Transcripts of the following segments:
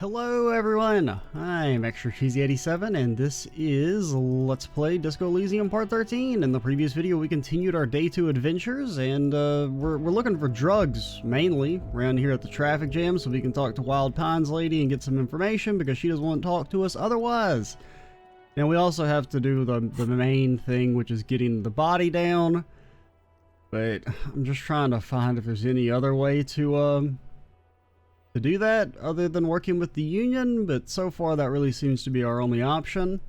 Hello everyone, I'm Extra Cheesy 87 and this is Let's Play Disco Elysium Part 13. In the previous video we continued our day 2 adventures and we're looking for drugs mainly around here at the traffic jam so we can talk to Wild Pines lady and get some information because she doesn't want to talk to us otherwise. And we also have to do the main thing, which is getting the body down, but I'm just trying to find if there's any other way to do that other than working with the union, but so far that really seems to be our only option.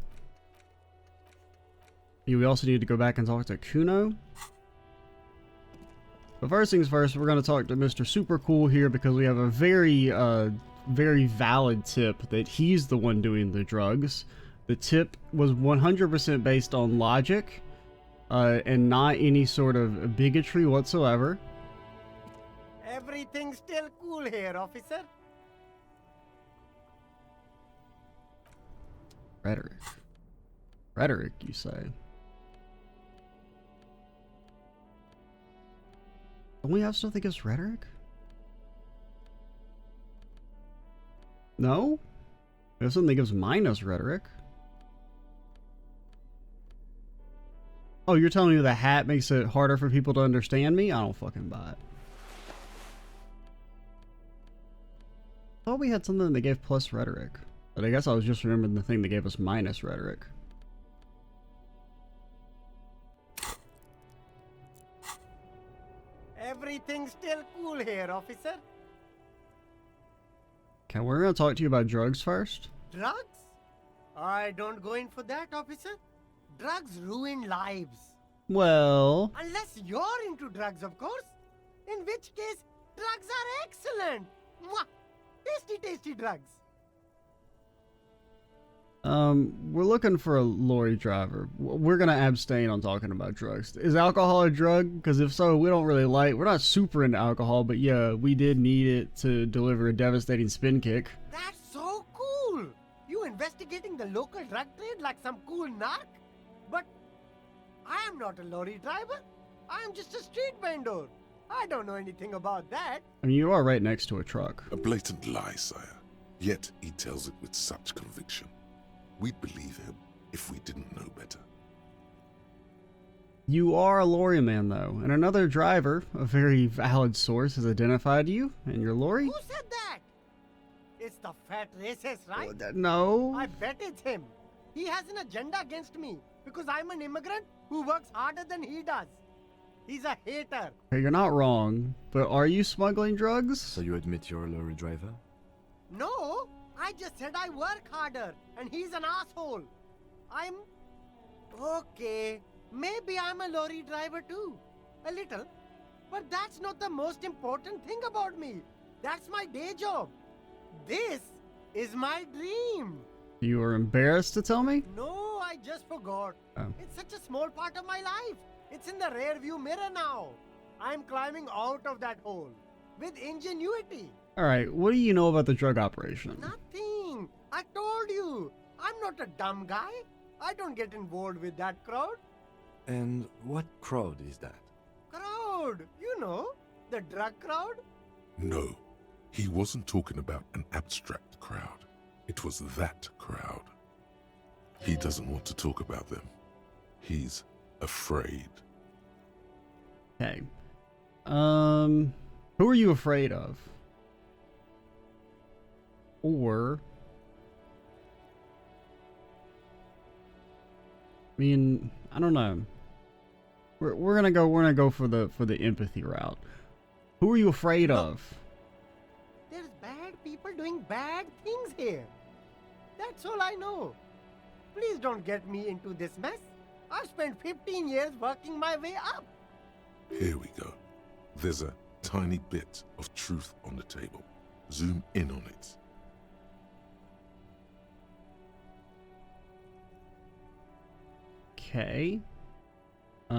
We also need to go back and talk to Kuno. But first things first, we're going to talk to Mr. Super Cool here because we have a very valid tip that he's the one doing the drugs. The tip was 100% based on logic and not any sort of bigotry whatsoever. Everything's still cool here, officer. Rhetoric. Rhetoric, you say? Don't we have stuff that gives rhetoric? No? There's something that gives minus rhetoric. Oh, you're telling me the hat makes it harder for people to understand me? I don't fucking buy it. I thought we had something that gave plus rhetoric, but I guess I was just remembering the thing that gave us minus rhetoric. Everything's still cool here, officer. Okay, we're gonna talk to you about drugs first. Drugs? I don't go in for that, officer. Drugs ruin lives. Well, Unless you're into drugs, of course. In which case, drugs are excellent. Mwah! Tasty, tasty drugs. we're looking for a lorry driver. We're gonna abstain on talking about drugs. Is alcohol a drug? Because if so, we don't really like. We're not super into alcohol, but yeah, we did need it to deliver a devastating spin kick. That's so cool. You investigating the local drug trade like some cool narc? But I am not a lorry driver. I am just a street vendor. I don't know anything about that. I mean, you are right next to a truck. A blatant lie, sire. Yet he tells it with such conviction. We'd believe him if we didn't know better. You are a lorry man, though, and another driver, a very valid source, has identified you and your lorry. Who said that? It's the fat racist, right? No. I bet it's him. He has an agenda against me because I'm an immigrant who works harder than he does. He's a hater. Okay, you're not wrong, but are you smuggling drugs? So you admit you're a lorry driver? No, I just said I work harder and he's an asshole. I'm... Okay, maybe I'm a lorry driver too. A little. But that's not the most important thing about me. That's my day job. This is my dream. You are embarrassed to tell me? No, I just forgot. Oh. It's such a small part of my life. It's in the rear view mirror now. I'm climbing out of that hole with ingenuity. Alright, what do you know about the drug operation? Nothing. I told you. I'm not a dumb guy. I don't get involved with that crowd. And what crowd is that? Crowd? You know, the drug crowd? No, he wasn't talking about an abstract crowd. It was that crowd. He doesn't want to talk about them. He's afraid. Okay. Who are you afraid of? Or... I mean, I don't know. We're gonna go for the empathy route. Who are you afraid of? There's bad people doing bad things here. That's all I know. Please don't get me into this mess. I've spent 15 years working my way up. Here we go. There's a tiny bit of truth on the table. Zoom in on it. Okay. I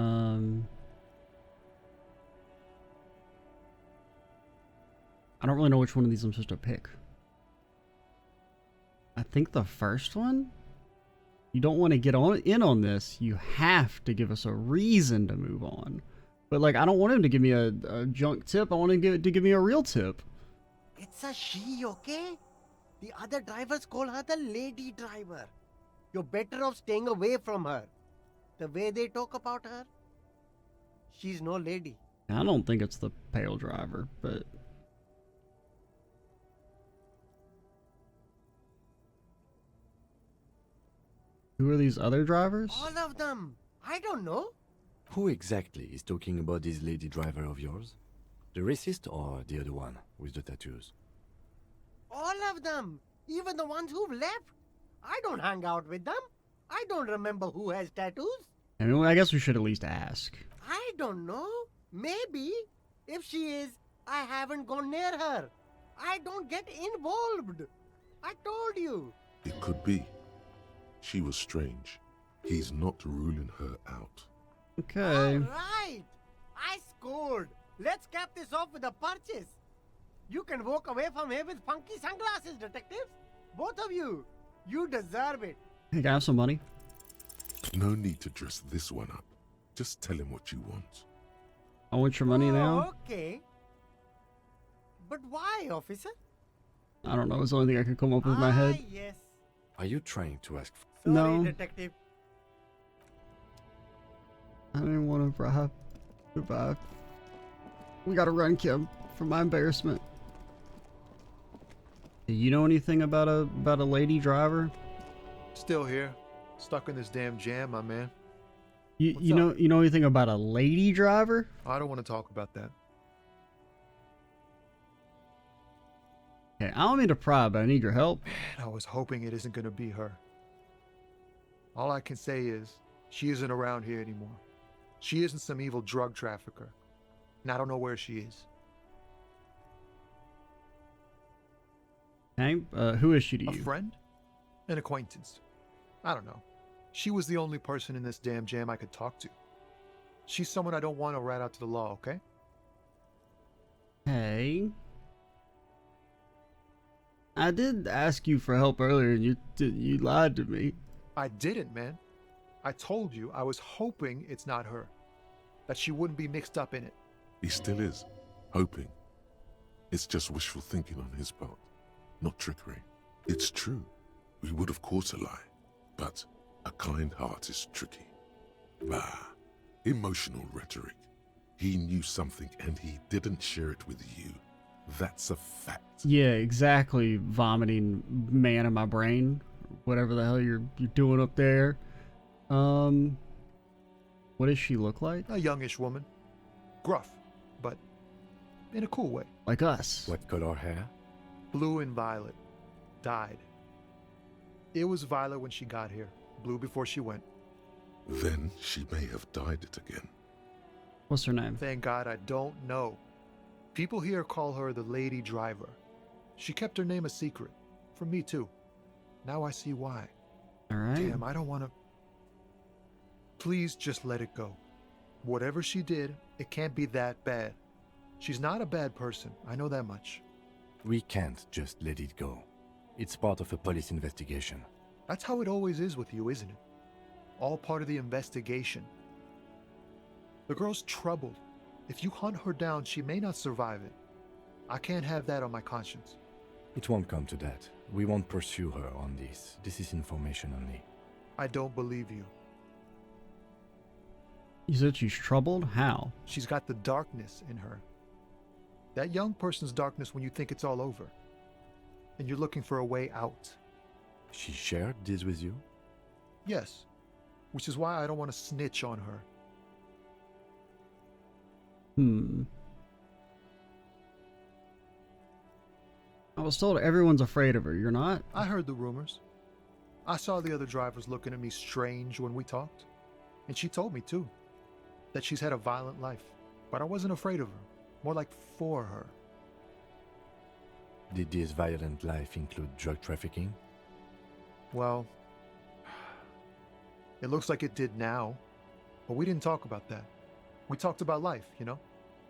don't really know which one of these I'm supposed to pick. I think the first one? You don't want to get in on this. You have to give us a reason to move on. But like, I don't want him to give me a junk tip. I want him to give me a real tip. It's a she, okay? The other drivers call her the lady driver. You're better off staying away from her. The way they talk about her, she's no lady. I don't think it's the pale driver, but... Who are these other drivers? All of them. I don't know. Who exactly is talking about this lady driver of yours? The racist or the other one with the tattoos? All of them. Even the ones who've left. I don't hang out with them. I don't remember who has tattoos. I mean, I guess we should at least ask. I don't know. Maybe. If she is, I haven't gone near her. I don't get involved. I told you. It could be. She was strange. He's not ruling her out. Okay. All right. I scored. Let's cap this off with a purchase. You can walk away from here with funky sunglasses, detectives. Both of you. You deserve it. Hey, can I have some money? No need to dress this one up. Just tell him what you want. I want your money now. Oh, okay. But why, officer? I don't know. It's the only thing I could come up with in my head. Yes. Are you trying to ask for... Sorry, No. detective. I didn't want to bribe. Goodbye. We gotta run, Kim, for my embarrassment. Do you know anything about a lady driver? Still here. Stuck in this damn jam, my man. You What's you know anything about a lady driver? I don't want to talk about that. Okay, I don't mean to pry, but I need your help. Man, I was hoping it isn't going to be her. All I can say is, she isn't around here anymore. She isn't some evil drug trafficker. And I don't know where she is. Okay, who is she to A you? friend? An acquaintance? I don't know. She was the only person in this damn jam I could talk to. She's someone I don't want to rat out to the law, okay? Hey. I did ask you for help earlier, and you lied to me. I didn't, man. I told you I was hoping it's not her. That she wouldn't be mixed up in it. He still is. Hoping. It's just wishful thinking on his part. Not trickery. It's true. We would have caught a lie. But a kind heart is tricky. Bah. Emotional rhetoric. He knew something and he didn't share it with you. That's a fact. Yeah, exactly. Vomiting man in my brain. Whatever the hell you're doing up there. What does she look like? A youngish woman. Gruff, but in a cool way. Like us. What color hair? Blue and violet. Dyed. It was violet when she got here. Blue before she went. Then she may have dyed it again. What's her name? Thank God I don't know. People here call her the lady driver. She kept her name a secret. From me too. Now I see why. Alright. Damn, I don't want to... Please just let it go. Whatever she did, it can't be that bad. She's not a bad person. I know that much. We can't just let it go. It's part of a police investigation. That's how it always is with you, isn't it? All part of the investigation. The girl's troubled. If you hunt her down, she may not survive it. I can't have that on my conscience. It won't come to that. We won't pursue her on this. This is information only. I don't believe you. You said she's troubled? How? She's got the darkness in her. That young person's darkness when you think it's all over. And you're looking for a way out. She shared this with you? Yes. Which is why I don't want to snitch on her. I was told everyone's afraid of her. You're not? I heard the rumors. I saw the other drivers looking at me strange when we talked. And she told me too. That she's had a violent life. But I wasn't afraid of her. More like for her. Did this violent life include drug trafficking? Well, it looks like it did now. But we didn't talk about that. We talked about life, you know?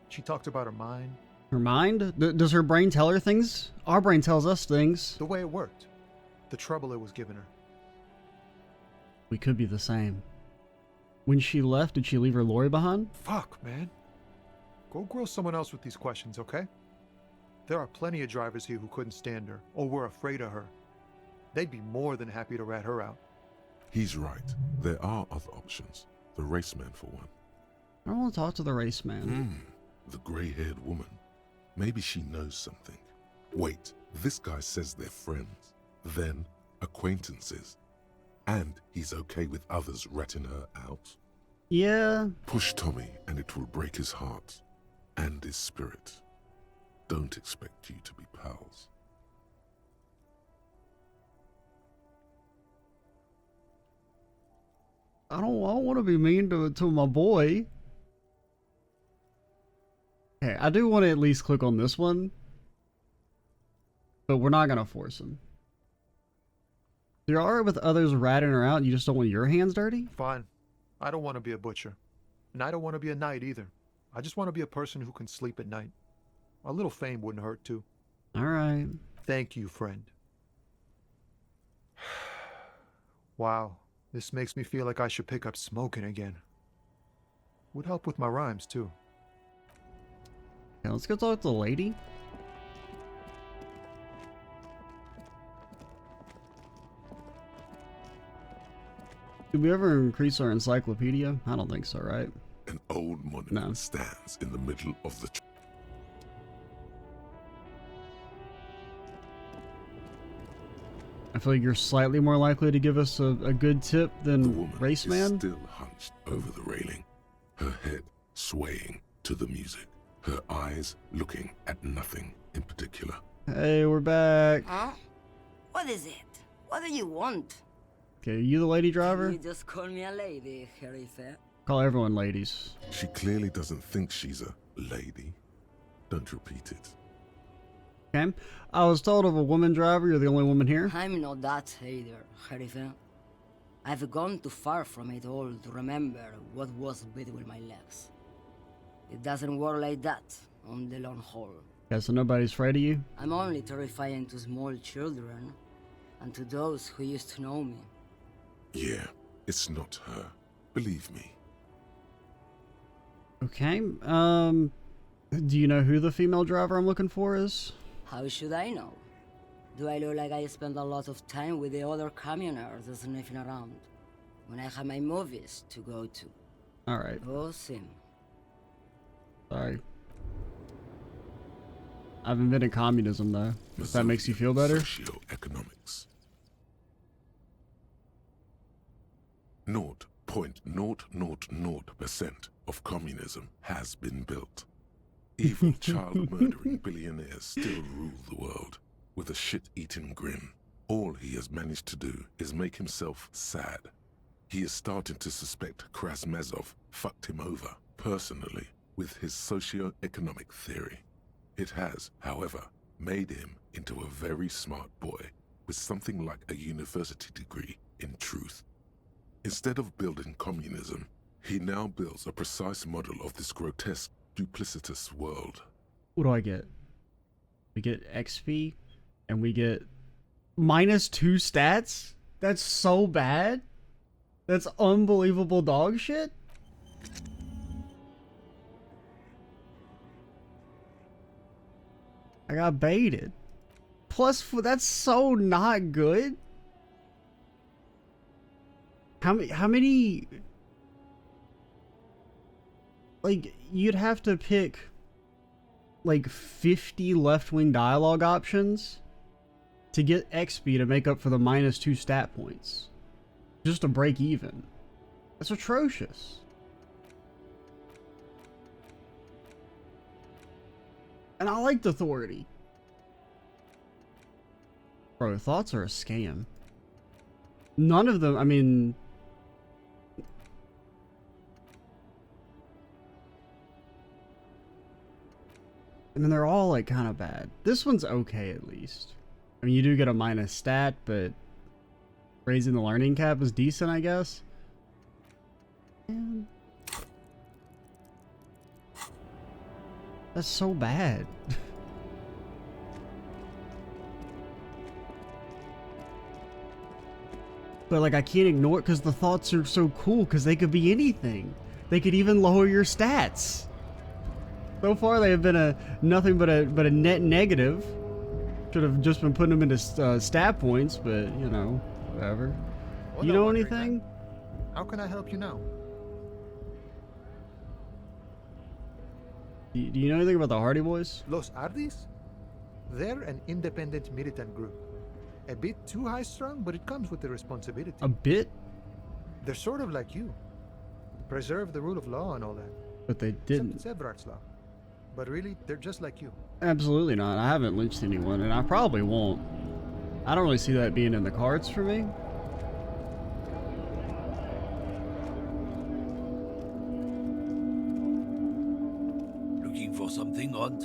She talked about her mind. Her mind? Does her brain tell her things? Our brain tells us things. The way it worked. The trouble it was giving her. We could be the same. When she left, did she leave her lorry behind? Fuck, man. Go grill someone else with these questions, okay? There are plenty of drivers here who couldn't stand her, or were afraid of her. They'd be more than happy to rat her out. He's right. There are other options. The raceman, for one. I don't want to talk to the race man. The grey-haired woman. Maybe she knows something. Wait, this guy says they're friends. Then, acquaintances. And he's okay with others ratting her out. Yeah. Push Tommy and it will break his heart. And his spirit. Don't expect you to be pals. I don't want to be mean to my boy. Okay, I do want to at least click on this one. But we're not going to force him. You're alright with others ratting her out, you just don't want your hands dirty? Fine. I don't want to be a butcher. And I don't want to be a knight either. I just want to be a person who can sleep at night. A little fame wouldn't hurt too. Alright. Thank you, friend. Wow, this makes me feel like I should pick up smoking again. Would help with my rhymes too. Okay, let's go talk to the lady. Did we ever increase our encyclopedia? I don't think so, right? An old monument No. stands in the middle of the... I feel like you're slightly more likely to give us a good tip The than woman Race is Man. still hunched over the railing, her head swaying to the music, her eyes looking at nothing in particular. Hey, we're back. Huh? What is it? What do you want? Okay, you the lady driver? You just call me a lady, Sheriff. Call everyone ladies. She clearly doesn't think she's a lady. Don't repeat it. Okay. I was told of a woman driver. You're the only woman here. I'm not that either, Sheriff. I've gone too far from it all to remember what was between my legs. It doesn't work like that on the long haul. Okay, so nobody's afraid of you? I'm only terrifying to small children and to those who used to know me. Yeah, it's not her. Believe me. Okay. Do you know who the female driver I'm looking for is? How should I know? Do I look like I spend a lot of time with the other commoners sniffing around when I have my movies to go to? Alright. Oh, Sim. Sorry. I haven't been in communism, though. If that makes you feel better. Socioeconomics. 0.000% of communism has been built. Evil child-murdering billionaires still rule the world with a shit-eating grin. All he has managed to do is make himself sad. He is starting to suspect Krasmazov fucked him over, personally, with his socio-economic theory. It has, however, made him into a very smart boy with something like a university degree in truth. Instead of building communism, he now builds a precise model of this grotesque, duplicitous world. What do I get? We get XP, and we get -2 stats? That's so bad? That's unbelievable dog shit? I got baited. That's so not good. How many? Like, you'd have to pick like 50 left-wing dialogue options to get XP to make up for the -2 stat points. Just to break even. That's atrocious. And I liked Authority. Bro, thoughts are a scam. None of them, I mean... I mean, they're all, like, kind of bad. This one's okay, at least. I mean, you do get a minus stat, but... raising the learning cap is decent, I guess. Man. That's so bad. But, like, I can't ignore it because the thoughts are so cool because they could be anything. They could even lower your stats. So far, they have been nothing but a net negative. Should have just been putting them into stat points, but you know, whatever. Well, You no know wondering anything? that. How can I help you now? Do you know anything about the Hardy Boys? Los Ardis? They're an independent militant group. A bit too high-strung, but it comes with the responsibility. A bit, They're sort of like you. Preserve the rule of law and all that. but they Except didn't. it's Everard's law. But really, they're just like you. Absolutely not. I haven't lynched anyone, and I probably won't. I don't really see that being in the cards for me. Looking for something, Hunt?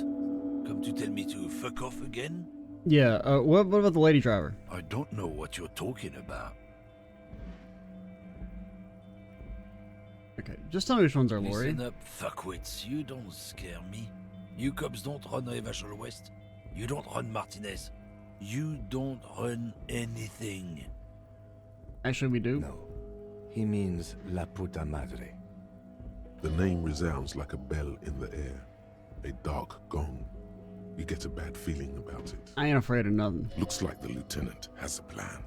Come to tell me to fuck off again? Yeah. What about the lady driver? I don't know what you're talking about. Okay, just tell me which ones are Lori. Listen up, fuckwits. You don't scare me. You cops don't run Evashel West. You don't run Martinez. You don't run anything. Actually, we do. No. He means La Puta Madre. The name resounds like a bell in the air, a dark gong. You get a bad feeling about it. I ain't afraid of nothing. Looks like the lieutenant has a plan.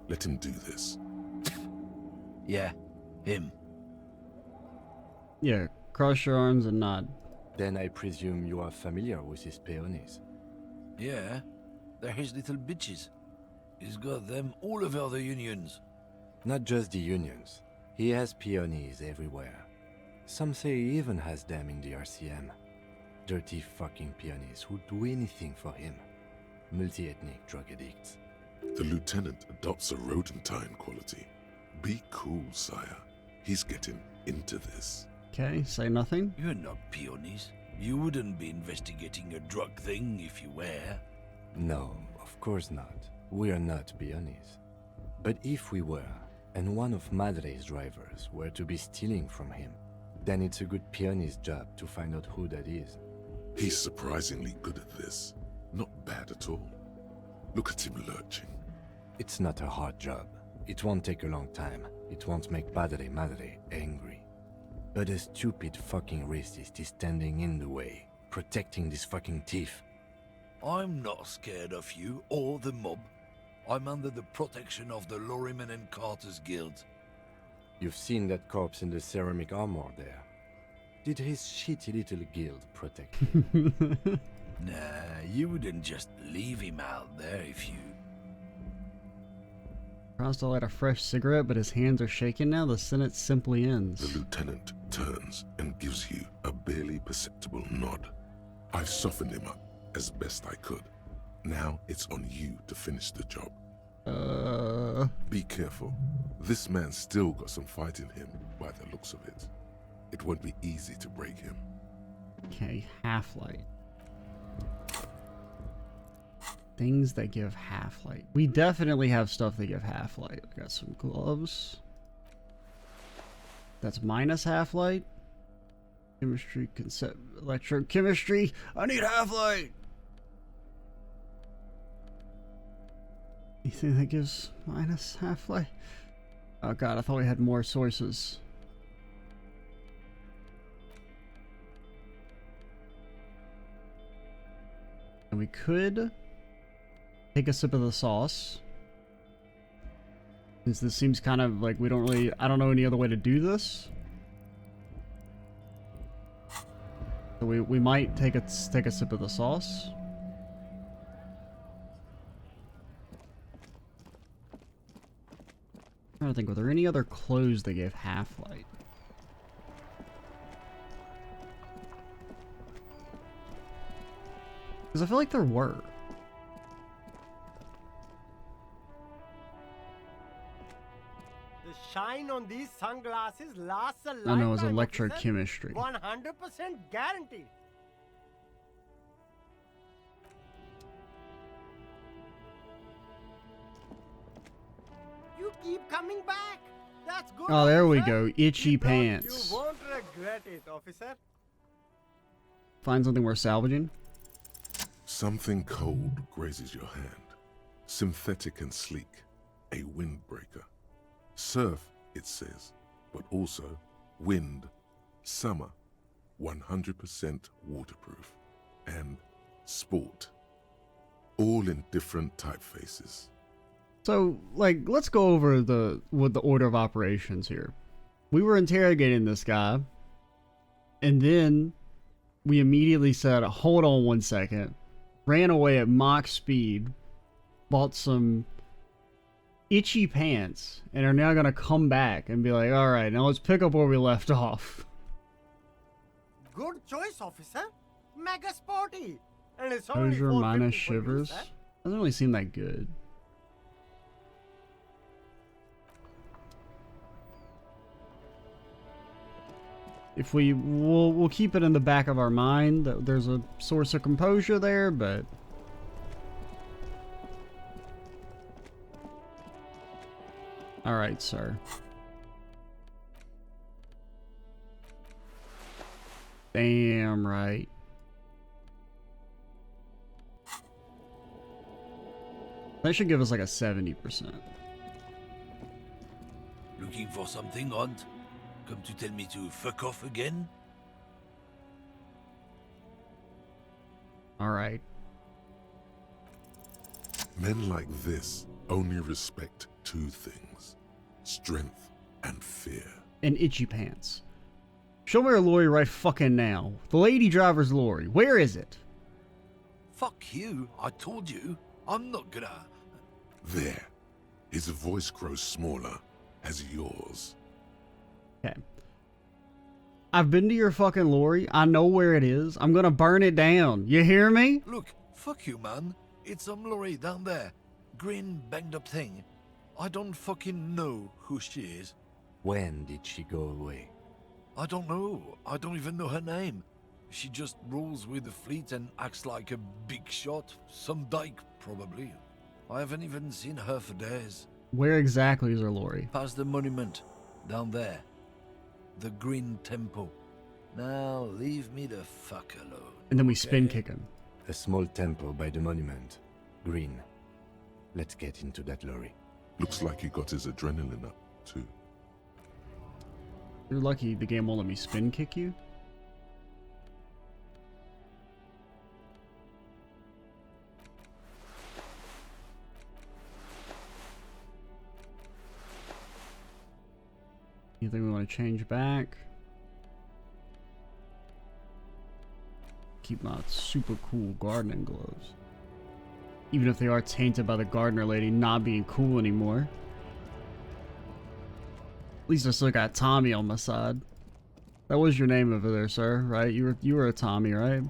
Let him do this. Yeah, him. Yeah, cross your arms and nod. Then I presume you are familiar with his peonies. Yeah, they're his little bitches. He's got them all over the unions. Not just the unions. He has peonies everywhere. Some say he even has them in the RCM. Dirty fucking peonies who'd do anything for him. Multi-ethnic drug addicts. The lieutenant adopts a rodentine quality. Be cool, sire. He's getting into this. Okay, say nothing. You're not peonies. You wouldn't be investigating a drug thing if you were. No, of course not. We are not peonies. But if we were, and one of Madre's drivers were to be stealing from him, then it's a good peony's job to find out who that is. He's surprisingly good at this. Not bad at all. Look at him lurching. It's not a hard job. It won't take a long time. It won't make Padre Madre angry. But a stupid fucking racist is standing in the way, protecting this fucking thief. I'm not scared of you or the mob. I'm under the protection of the Lorryman and Carter's Guild. You've seen that corpse in the ceramic armor there. Did his shitty little guild protect him? Nah, you wouldn't just leave him out there if you... Tries to light a fresh cigarette, but his hands are shaking now. The sentence simply The ends. lieutenant turns and gives you a barely perceptible nod. I've softened him up as best I could. Now it's on you to finish the job. Be careful. This man's still got some fight in him by the looks of it. It won't be easy to break him. Okay, half-light. Things that give half-light. We definitely have stuff that give half-light. We got some gloves. That's minus half-light. Chemistry, concept, electrochemistry. I need half-light! Anything that gives minus half-light? Oh god, I thought we had more sources. And we could take a sip of the sauce. Since this seems kind of like we don't really... I don't know any other way to do this. So we might take a sip of the sauce. I'm trying to think, were there any other clothes that gave half-light? Because I feel like there were. The shine on these sunglasses lasts a Oh lifetime. no, it was officer. electrochemistry. 100% guaranteed. You keep coming back. That's good. Oh, there we officer. go. Itchy Keep on. pants. You won't regret it, officer. Find something worth salvaging. Something cold grazes your hand. Synthetic and sleek. A windbreaker. Surf, it says, but also wind, summer, 100% waterproof, and sport. All in different typefaces. So, like, let's go over the order of operations here. We were interrogating this guy, and then we immediately said, hold on one second, ran away at mock speed, bought some itchy pants, and are now gonna come back and be like, alright, now let's pick up where we left off. Good choice, officer. Mega sporty. And it's only Hosier minus 450 for you, shivers. sir. Doesn't really seem that good. If we'll keep it in the back of our mind that there's a source of composure there, but all right, sir. Damn right. That should give us like a 70%. Looking for something, Hunt? Come to tell me to fuck off again? All right. Men like this only respect two things: strength and fear. And itchy pants. Show me her lorry right fucking now. The lady driver's lorry. Where is it? Fuck you, I told you. I'm not gonna... There. His voice grows smaller as yours. Okay. I've been to your fucking lorry. I know where it is. I'm gonna burn it down. You hear me? Look, fuck you, man. It's some lorry down there. Green, banged up thing. I don't fucking know who she is. When did she go away? I don't know. I don't even know her name. She just rolls with the fleet and acts like a big shot. Some dyke, probably. I haven't even seen her for days. Where exactly is her lorry? Past the monument. Down there. The Green Temple. Now, leave me the fuck alone. And then we okay? spin kick him. A small temple by the monument. Green. Let's get into that lorry. Looks like he got his adrenaline up, too. You're lucky the game won't let me spin kick you. Anything we want to change back? Keep my super cool gardening gloves. Even if they are tainted by the gardener lady not being cool anymore. At least I still got Tommy on my side. That was your name over there, sir, right? You were a Tommy, right?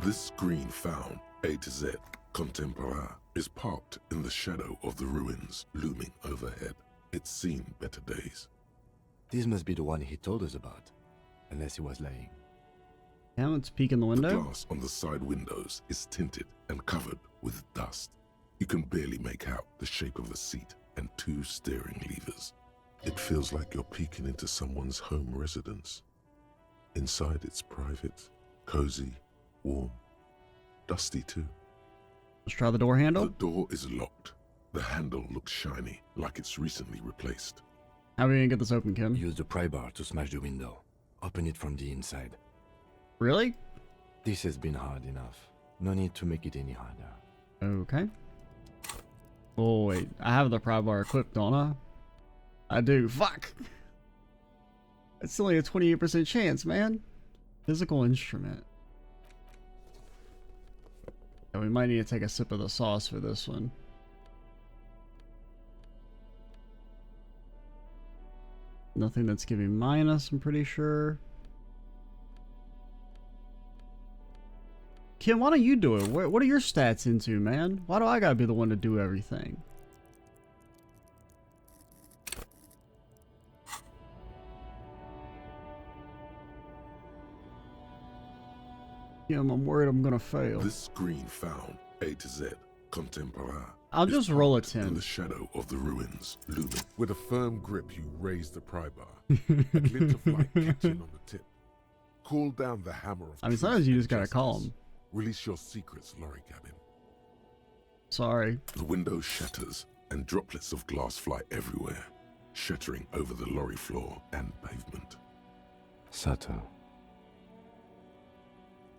This green found, A to Z, contemporaire, is parked in the shadow of the ruins looming overhead. It's seen better days. This must be the one he told us about. Unless he was lying. Yeah, let's peek in the The window. glass on the side windows is tinted and covered with dust. You can barely make out the shape of a seat and two steering levers. It feels like you're peeking into someone's home residence. Inside it's private, cozy, warm, dusty too. Let's try the door handle. The door is locked. The handle looks shiny, like it's recently replaced. How are we gonna get this open, Kim? Use the pry bar to smash the window. Open it from the inside. Really? This has been hard enough. No need to make it any harder. Okay. Oh, wait. I have the pry bar equipped, don't I? I do. Fuck! It's only a 28% chance, man. Physical instrument. Yeah, we might need to take a sip of the sauce for this one. Nothing that's giving minus, I'm pretty sure. Kim, why don't you do it? What are your stats into, man? Why do I gotta be the one to do everything? Kim, I'm worried I'm gonna fail. This green found, A to Z, contemporaire. I'll just roll a parked in 10. the shadow of the ruins looming. With a firm grip, you raise the pry bar. A glint of light catching on the tip. Call down the hammer of I mean, truth sometimes you and just gotta call justice. him. Release your secrets, lorry cabin. Sorry. The window shatters and droplets of glass fly everywhere. shattering over the lorry floor and pavement. Sato.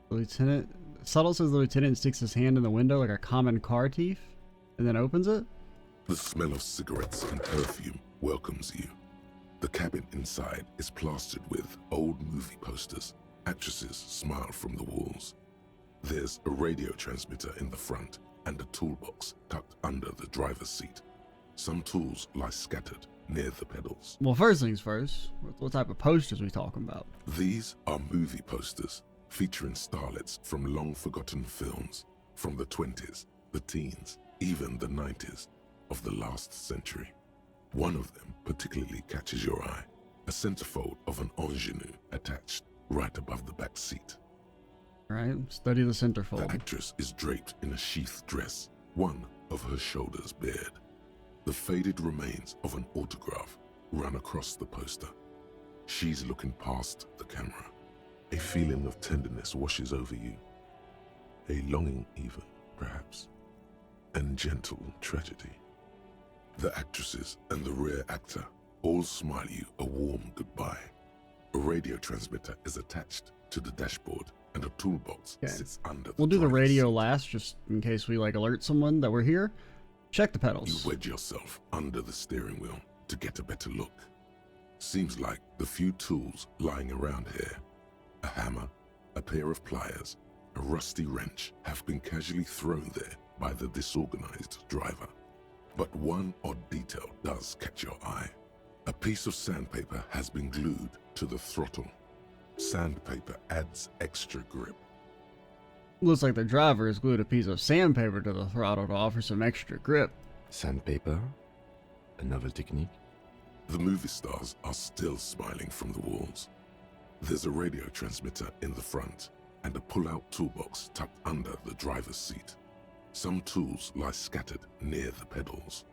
Lieutenant... Subtle says the lieutenant sticks his hand in the window like a common car thief, and then opens it. The smell of cigarettes and perfume welcomes you. The cabin inside is plastered with old movie posters. Actresses smile from the walls. There's a radio transmitter in the front and a toolbox tucked under the driver's seat. Some tools lie scattered near the pedals. Well, first things first, what type of posters we talking about? These are movie posters featuring starlets from long-forgotten films from the 20s, the teens, even the 90s of the last century. One of them particularly catches your eye, a centerfold of an ingenue attached right above the back seat. Right, study the The centerfold. actress is draped in a sheathed dress, one of her shoulders bared. The faded remains of an autograph run across the poster. She's looking past the camera. A feeling of tenderness washes over you. A longing even, perhaps. And gentle tragedy. The actresses and the rear actor all smile you a warm goodbye. A radio transmitter is attached to the dashboard and a toolbox Okay. sits under the We'll do the driver's radio seat. last, just in case we like alert someone that we're here. Check the You pedals. wedge yourself under the steering wheel to get a better look. Seems like the few tools lying around here, a hammer, a pair of pliers, a rusty wrench, have been casually thrown there by the disorganized driver. But one odd detail does catch your eye. A piece of sandpaper has been glued to the throttle. Sandpaper adds extra grip. Looks like the driver has glued a piece of sandpaper to the throttle to offer some extra grip. Sandpaper? A novel technique? The movie stars are still smiling from the walls. There's a radio transmitter in the front and a pull-out toolbox tucked under the driver's seat. Some tools lie scattered near the pedals.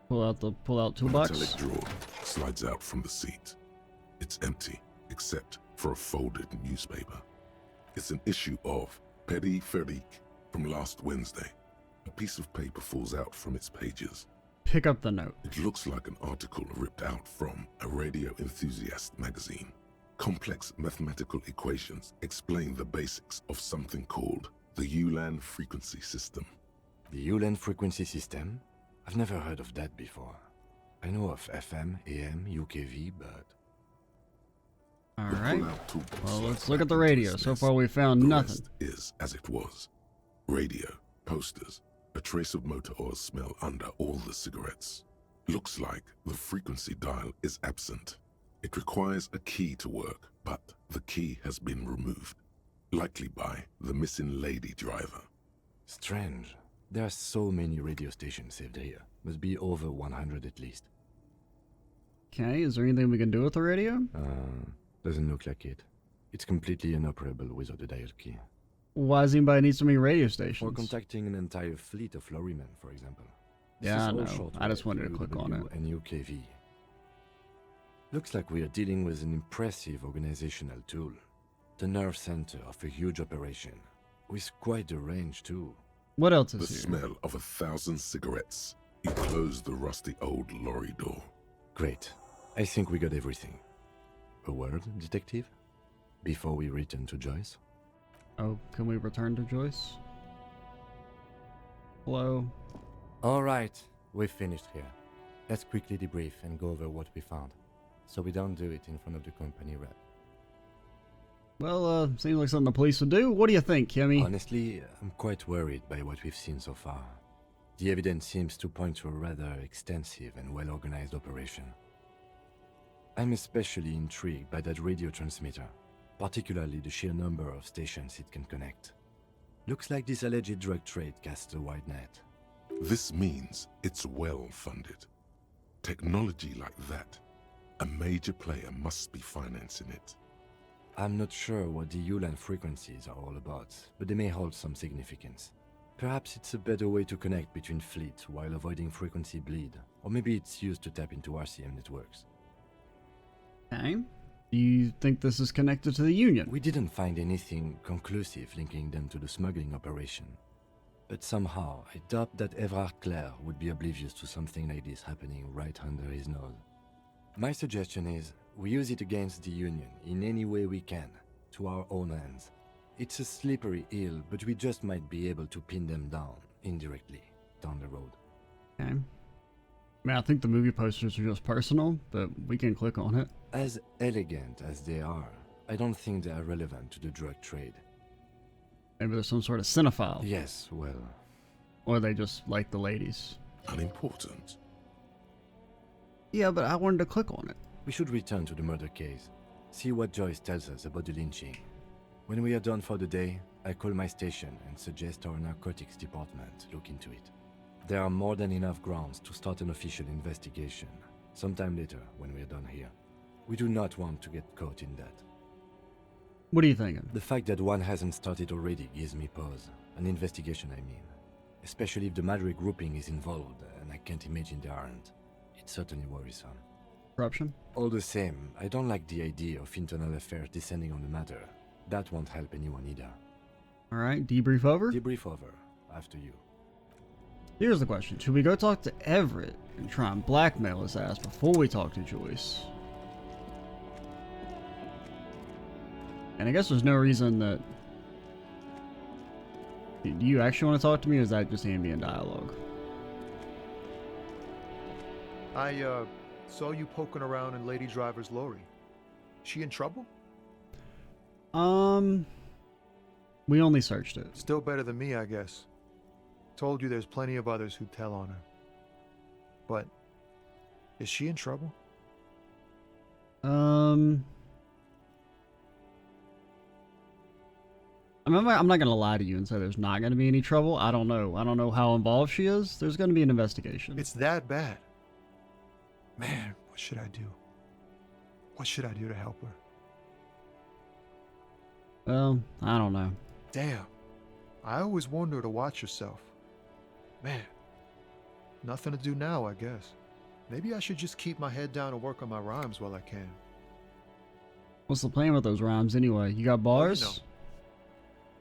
Pull out A toolbox. metallic drawer slides out from the seat. It's empty, except for a folded newspaper. It's an issue of Petit Ferique from last Wednesday. A piece of paper falls out from its pages. Pick up the note. It looks like an article ripped out from a radio enthusiast magazine. Complex mathematical equations explain the basics of something called the Ulan frequency system. The Ulan frequency system? I've never heard of that before. I know of FM, AM, UKV, but... The Alright. pull-out toolbox Well, let's slides look back at the into radio. its So nest. far we found The nothing. rest is as it was. Radio, posters, a trace of motor oil smell under all the cigarettes. Looks like the frequency dial is absent. It requires a key to work, but the key has been removed. Likely by the missing lady driver. Strange. There are so many radio stations saved here. Must be over 100 at least. Okay, is there anything we can do with the radio? Doesn't look like it. It's completely inoperable without a dial key. Why does anybody need so many radio For stations? contacting an entire fleet of lorrymen, for example. This Yeah, is I all know. shortwave, I just wanted to click on it. UW and UKV. Looks like we are dealing with an impressive organizational tool. The nerve center of a huge operation. With quite a range, too. What else The is here? smell of 1,000 cigarettes. You close the rusty old lorry door. Great. I think we got everything. A word, detective? Before we return to Joyce? Oh, can we return to Joyce? Hello? Alright, we've finished here. Let's quickly debrief and go over what we found, so we don't do it in front of the company rep. Well, seems like something the police would do. What do you think, Kimmy? Honestly, I'm quite worried by what we've seen so far. The evidence seems to point to a rather extensive and well-organized operation. I'm especially intrigued by that radio transmitter, particularly the sheer number of stations it can connect. Looks like this alleged drug trade casts a wide net. This means it's well funded. Technology like that, a major player must be financing it. I'm not sure what the Ulan frequencies are all about, but they may hold some significance. Perhaps it's a better way to connect between fleets while avoiding frequency bleed, or maybe it's used to tap into RCM networks. Okay. Do you think this is connected to the Union? We didn't find anything conclusive linking them to the smuggling operation. But somehow, I doubt that Everard Clare would be oblivious to something like this happening right under his nose. My suggestion is, we use it against the Union in any way we can, to our own ends. It's a slippery hill, but we just might be able to pin them down, indirectly, down the road. Okay. I mean, I think the movie posters are just personal, but we can click on it. As elegant as they are, I don't think they are relevant to the drug trade. Maybe they're some sort of cinephile. Yes, well... Or they just like the ladies. Unimportant. Yeah, but I wanted to click on it. We should return to the murder case. See what Joyce tells us about the lynching. When we are done for the day, I call my station and suggest our narcotics department look into it. There are more than enough grounds to start an official investigation, sometime later when we are done here. We do not want to get caught in that. What are you thinking? The fact that one hasn't started already gives me pause. An investigation, I mean. Especially if the Madrid grouping is involved, and I can't imagine they aren't. It's certainly worrisome. Corruption? All the same, I don't like the idea of internal affairs descending on the matter. That won't help anyone either. Alright, debrief over? Debrief over. After you. Here's the question. Should we go talk to Everett and try and blackmail his ass before we talk to Joyce? And I guess there's no reason that... Do you actually want to talk to me, or is that just ambient dialogue? I saw you poking around in Lady Driver's lorry. She in trouble? We only searched it. Still better than me, I guess. Told you there's plenty of others who'd tell on her. But, is she in trouble? I'm not gonna lie to you and say there's not gonna be any trouble. I don't know. I don't know how involved she is. There's gonna be an investigation. It's that bad. Man, what should I do? What should I do to help her? Well, I don't know. Damn. I always warned her to watch herself. Man. Nothing to do now, I guess. Maybe I should just keep my head down and work on my rhymes while I can. What's the plan with those rhymes anyway? You got bars? Well, you know,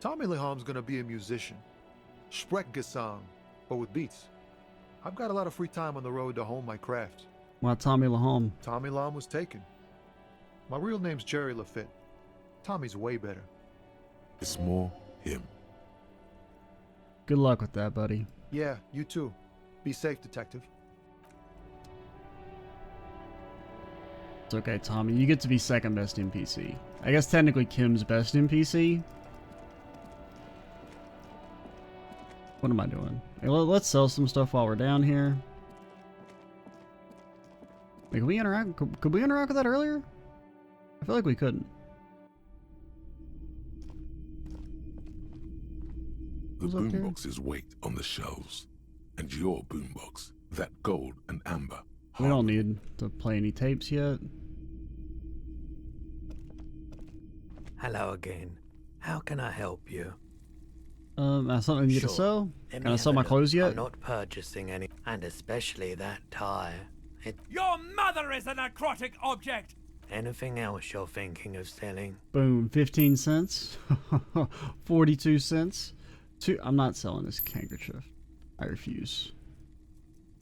Tommy Leham's gonna be a musician. Sprechgesang, but with beats. I've got a lot of free time on the road to hone my craft. Why Tommy Lahome? Tommy Lam was taken. My real name's Jerry Lafitte. Tommy's way better. It's more him. Good luck with that, buddy. Yeah, you too. Be safe, detective. It's okay, Tommy. You get to be second best NPC. I guess technically Kim's best NPC. What am I doing? Hey, let's sell some stuff while we're down here. Wait, could we interact? Could we interact with that earlier? I feel like we couldn't. The boomboxes wait on the shelves. And your boombox, that gold and amber. We don't need to play any tapes yet. Hello again. How can I help you? That's something you get to sell? Let Can me I have sell a my look. clothes yet? I'm not purchasing any, and especially that tie. Your mother is a necrotic object! Anything else you're thinking of selling? Boom, 15 cents. 42 cents. I'm not selling this handkerchief. I refuse.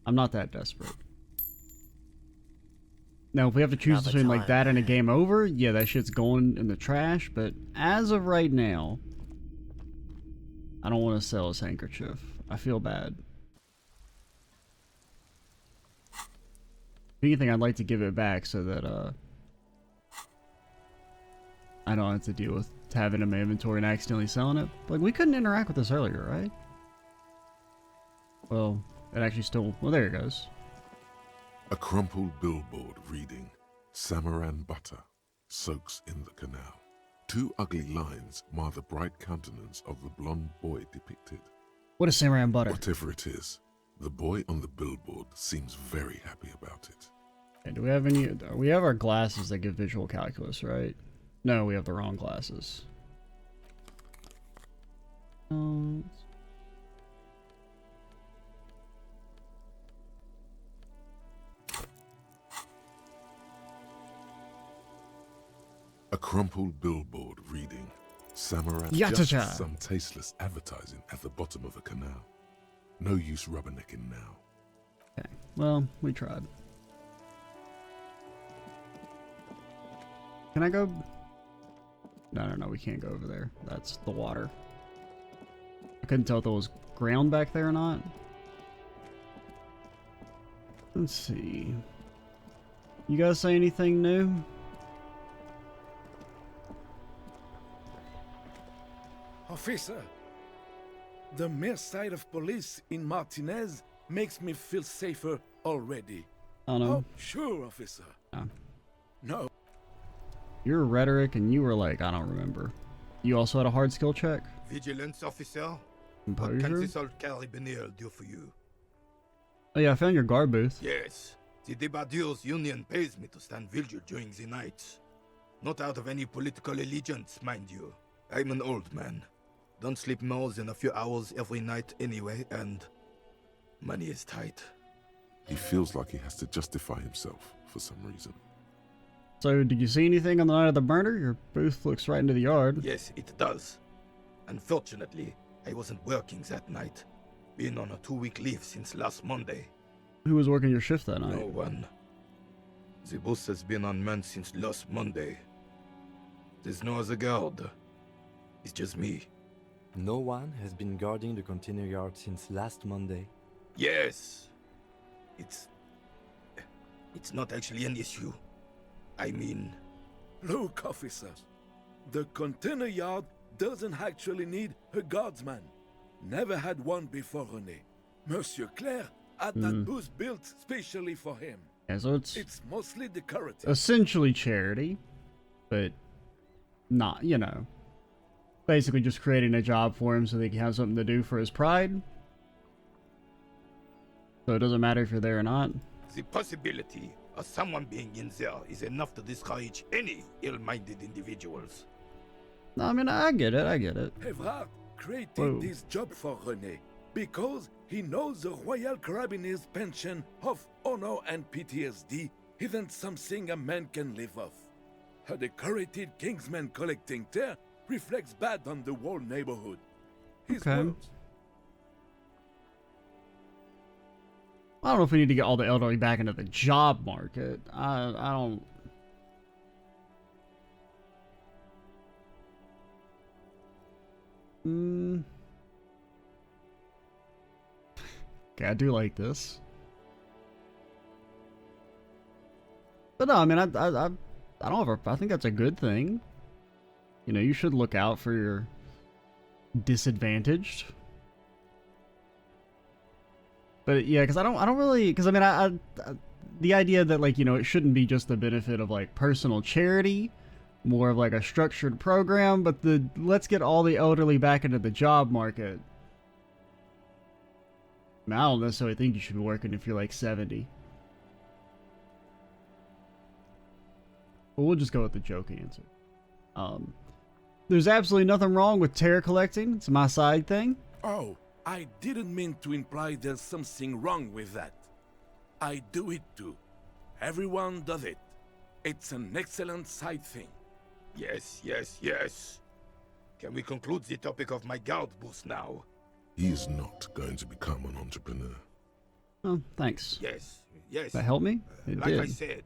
I'm not that desperate. Now, if we have to choose Another between like time, that and a man. game over, yeah, that shit's going in the trash. But as of right now, I don't want to sell his handkerchief. I feel bad. If anything, I'd like to give it back so that I don't have to deal with having it in my inventory and accidentally selling it. Like, we couldn't interact with this earlier, right? Well, it actually still... Well, there it goes. A crumpled billboard reading, Samaran butter soaks in the canal. Two ugly lines mar the bright countenance of the blonde boy depicted. What is Samaran butter? Whatever it is, the boy on the billboard seems very happy about it. Okay, do we have any... We have our glasses that give visual calculus, right? No, we have the wrong glasses. A crumpled billboard reading, Samurai, Yatacha. just some tasteless advertising at the bottom of a canal. No use rubbernecking now. Okay, well, we tried. Can I go? No, we can't go over there. That's the water. I couldn't tell if there was ground back there or not. Let's see. You guys say anything new? Officer, the mere sight of police in Martinez makes me feel safer already. I don't know. Oh, sure, officer. Oh. No. Your rhetoric, and you were like, I don't remember. You also had a hard skill check? Vigilance officer? What Composure? can this old carabinier do for you? Oh yeah, I found your guard booth. Yes, the Debardeurs Union pays me to stand vigil during the nights. Not out of any political allegiance, mind you. I'm an old man. Don't sleep more than a few hours every night anyway, and money is tight. He feels like he has to justify himself for some reason. So, did you see anything on the night of the murder? Your booth looks right into the yard. Yes, it does. Unfortunately, I wasn't working that night. Been on a 2-week leave since last Monday. Who was working your shift that night? No one. The bus has been unmanned since last Monday. There's no other guard. It's just me. No one has been guarding the container yard since last Monday. Yes. It's not actually an issue. I mean... Look, officer. The container yard doesn't actually need a guardsman. Never had one before, René. Monsieur Claire had that booth built specially for him. Yeah, so It's mostly decorative. essentially charity, but not, you know, basically just creating a job for him so they can have something to do for his pride. So it doesn't matter if you're there or not. The possibility of someone being in there is enough to discourage any ill-minded individuals. No, I mean, I get it. Evrard created Whoa. this job for René because he knows the Royal Carabiniers' pension of honor and PTSD isn't something a man can live off. A decorated Kingsman collecting tear reflects bad on the whole neighborhood. His Okay. words. I don't know if we need to get all the elderly back into the job market. I don't... Okay, I do like this. But no, I mean, I don't have a... I think that's a good thing. You know, you should look out for your disadvantaged. But yeah, because I don't really, because I mean, I the idea that, like, you know, it shouldn't be just the benefit of like personal charity, more of like a structured program, but the let's get all the elderly back into the job market. I mean, I don't necessarily think you should be working if you're like 70. But we'll just go with the joke answer. There's absolutely nothing wrong with tear collecting. It's my side thing. Oh, I didn't mean to imply there's something wrong with that. I do it too. Everyone does it. It's an excellent side thing. Yes. Can we conclude the topic of my guard booth now? He is not going to become an entrepreneur. Oh, thanks. Yes. That helped me? It Like I did. said,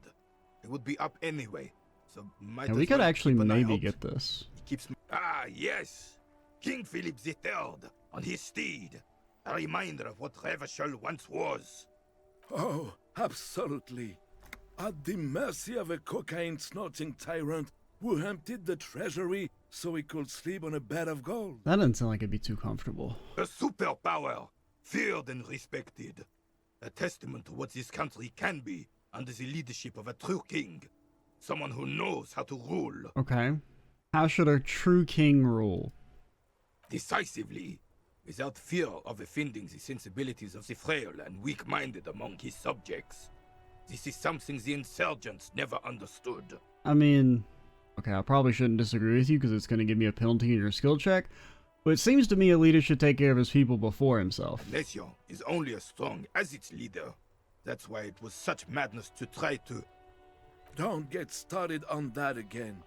it would be up anyway. So might And as we could well actually keep an eye maybe out. get this. He keeps me. Ah, yes. King Philip III on his steed. A reminder of what Revachol once was. Oh, absolutely. At the mercy of a cocaine-snorting tyrant who emptied the treasury so he could sleep on a bed of gold. That doesn't sound like it'd be too comfortable. A superpower, feared and respected. A testament to what this country can be under the leadership of a true king. Someone who knows how to rule. Okay. How should a true king rule? Decisively, without fear of offending the sensibilities of the frail and weak-minded among his subjects. This is something the insurgents never understood. I mean, okay, I probably shouldn't disagree with you because it's going to give me a penalty in your skill check, but it seems to me a leader should take care of his people before himself. A nation is only as strong as its leader. That's why it was such madness to try to... Don't get started on that again.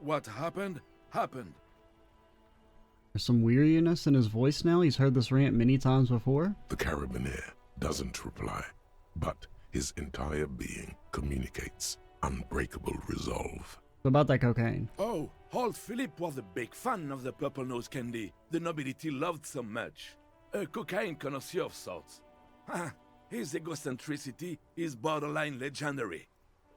What happened, happened. There's some weariness in his voice now. He's heard this rant many times before. The carabiner doesn't reply, but his entire being communicates unbreakable resolve. About that cocaine. Oh, old Philip was a big fan of the purple nose candy the nobility loved so much. A cocaine connoisseur of sorts. His egocentricity is borderline legendary.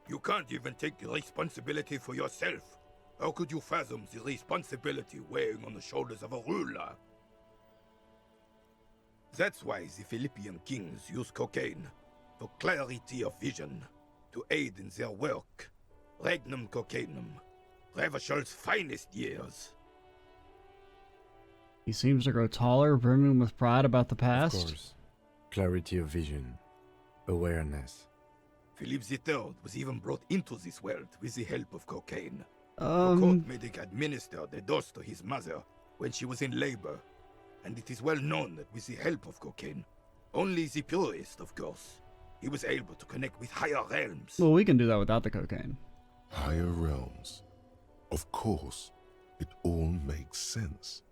You can't even take responsibility for yourself. How could you fathom the responsibility weighing on the shoulders of a ruler? That's why the Philippian kings use cocaine, for clarity of vision, to aid in their work. Regnum cocainum, Revishal's finest years. He seems to grow taller, brimming with pride about the past. Of course. Clarity of vision. Awareness. Philip III was even brought into this world with the help of cocaine. The court medic administered a dose to his mother when she was in labor, and it is well known that with the help of cocaine, only the purest, of course, he was able to connect with higher realms. Well, we can do that without the cocaine. Higher realms. Of course, it all makes sense.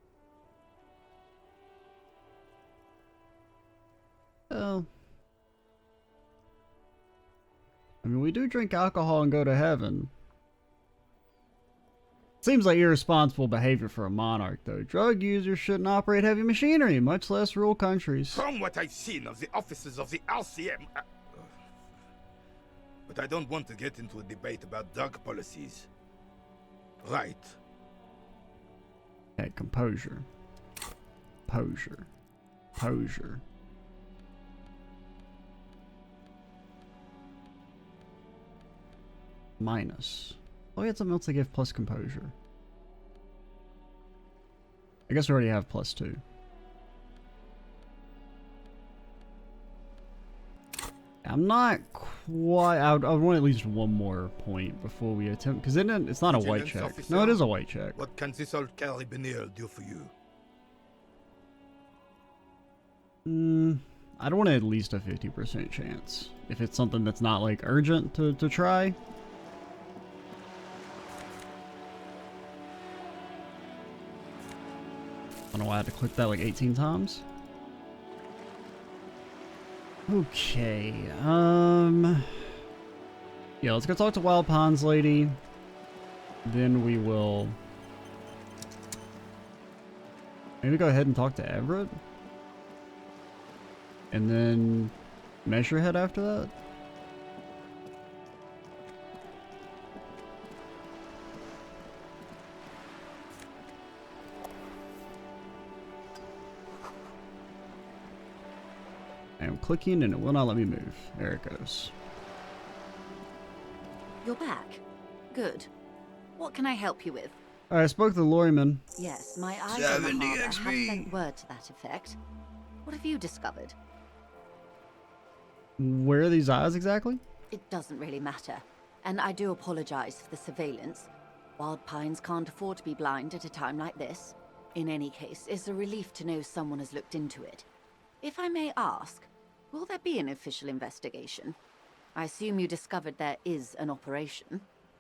Well, I mean, we do drink alcohol and go to heaven. Seems like irresponsible behavior for a monarch, though. Drug users shouldn't operate heavy machinery, much less rule countries. From what I've seen of the officers of the RCM... But I don't want to get into a debate about drug policies. Right. Okay, composure. Composure. Composure. Minus. Oh, we had something else to give plus composure. I guess we already have +2. I'm not quite... I would want at least one more point before we attempt... Because it's not a white Vigilance check. officer. No, it is a white check. What can this old carabiner do for you? I don't want at least a 50% chance. If it's something that's not, like, urgent to try. I don't know why I had to click that like 18 times. Okay, yeah, let's go talk to Wild Ponds Lady. Then we will maybe go ahead and talk to Everett. And then Measurehead after that. I'm clicking and it will not let me move. There it goes. You're back. Good. What can I help you with? Alright, I spoke to the lorryman. Yes, my eyes on the harbor have sent word to that effect. What have you discovered? Where are these eyes exactly? It doesn't really matter. And I do apologize for the surveillance. Wild Pines can't afford to be blind at a time like this. In any case, it's a relief to know someone has looked into it. If I may ask, will there be an official investigation? I assume you discovered there is an operation.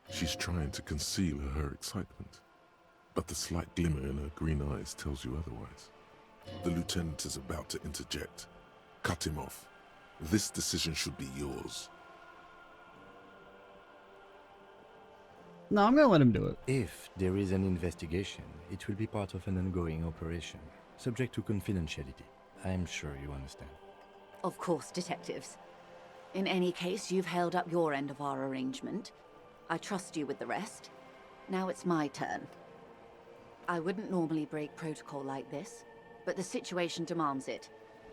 She's trying to conceal her excitement, but the slight glimmer in her green eyes tells you otherwise. The lieutenant is about to interject. Cut him off. This decision should be yours. No, I'm gonna let him do it. If there is an investigation, it will be part of an ongoing operation, subject to confidentiality. I'm sure you understand. Of course, detectives. In any case, you've held up your end of our arrangement. I trust you with the rest. Now it's my turn. I wouldn't normally break protocol like this, but the situation demands it.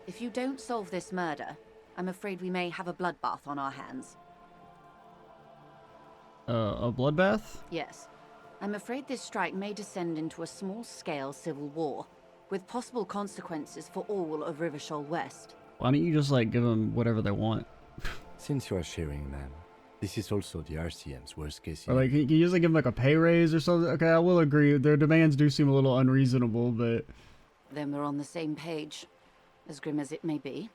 If you don't solve this murder, I'm afraid we may have a bloodbath on our hands. A bloodbath? Yes. I'm afraid this strike may descend into a small-scale civil war, with possible consequences for all of Rivershoal West. Why don't you just, like, give them whatever they want? Since you are sharing, ma'am, this is also the RCM's worst case. Or, like, can you just, like, give them, like, a pay raise or something? Okay, I will agree. Their demands do seem a little unreasonable, but... Then we're on the same page, as grim as it may be.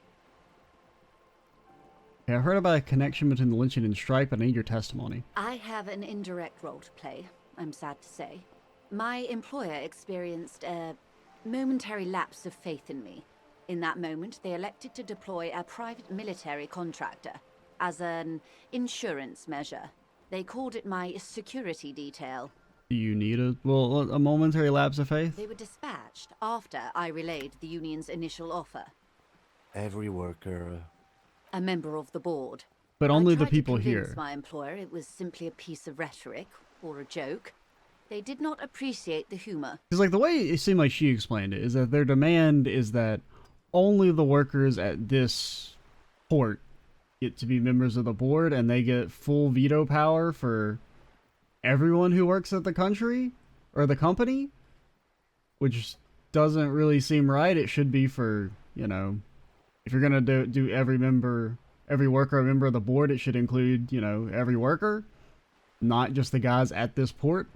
Yeah, I heard about a connection between the lynching and strike, but I need your testimony. I have an indirect role to play, I'm sad to say. My employer experienced a momentary lapse of faith in me. In that moment, they elected to deploy a private military contractor as an insurance measure. They called it my security detail. Do you need a momentary lapse of faith? They were dispatched after I relayed the union's initial offer. Every worker... A member of the board. But only I the tried people to convince here. my employer it was simply a piece of rhetoric or a joke. They did not appreciate the humor. Because like the way it seemed like she explained it is that their demand is that only the workers at this port get to be members of the board, and they get full veto power for everyone who works at the country or the company, which doesn't really seem right. It should be for, you know, if you're gonna do every worker a member of the board, it should include, you know, every worker, not just the guys at this port.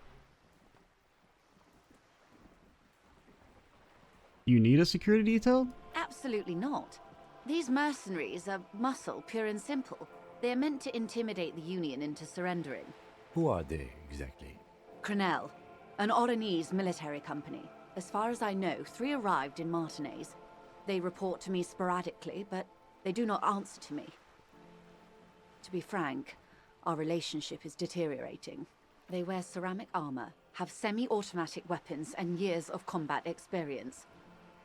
You need a security detail? Absolutely not. These mercenaries are muscle, pure and simple. They are meant to intimidate the Union into surrendering. Who are they, exactly? Crenel, an Oranese military company. As far as I know, 3 arrived in Martinez. They report to me sporadically, but they do not answer to me. To be frank, our relationship is deteriorating. They wear ceramic armor, have semi-automatic weapons, and years of combat experience.